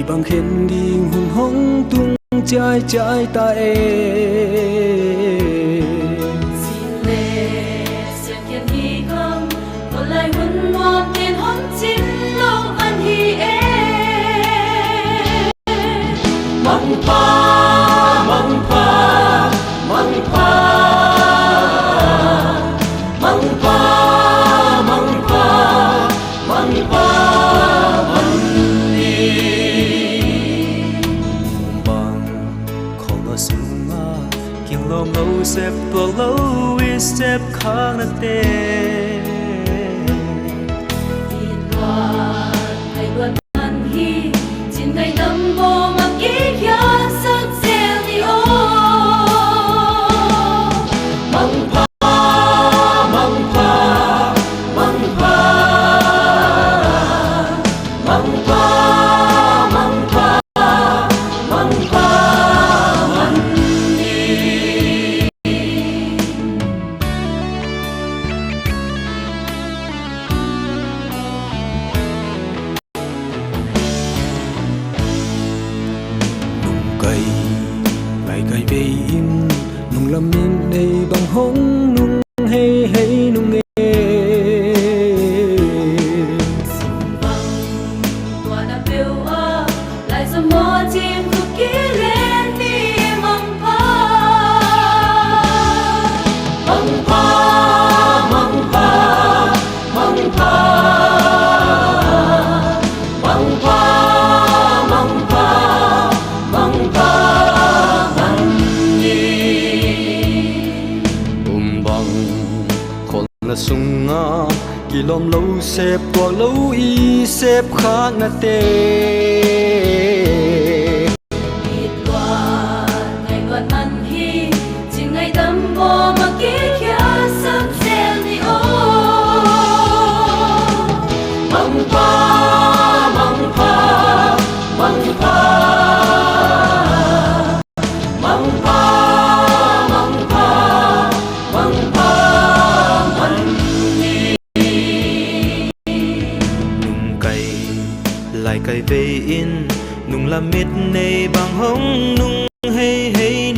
bằng khen đi hùng hong tung trái trái ta e xin lệ xin khen hi không một lời huân hoa tiền hon chín lâu ăn hi e mong pa mong pa mong pa mong pa mong pa mong pa lâu xếp tuột lâu ít xếp khang nát tê ít qua ngày buồn ăn hi trên ngày năm vô mà ký kia sắc xel đi ô mong pa mong pa mong pa mong pa mong pa mong pa ngày ngày về im nung lâm in đây bằng hống nung hay hay nung nghe bằng tua đã phiêu ơ lại giờ mơ chim cực kỹ lên đi mong pa mong pa mong pa mong pa mong pa mong pa mong pa là sung nga kỳ lom lâu xếp qua lâu y xếp khác na tê ít qua ngày buồn ăn hi chỉ ngày đâm vô mà ký kia sắc xel đi ô mong pa mong pa mong pa mong pa mong pa mong pa lại cày về in nung làm mít này bằng hông nung hay hay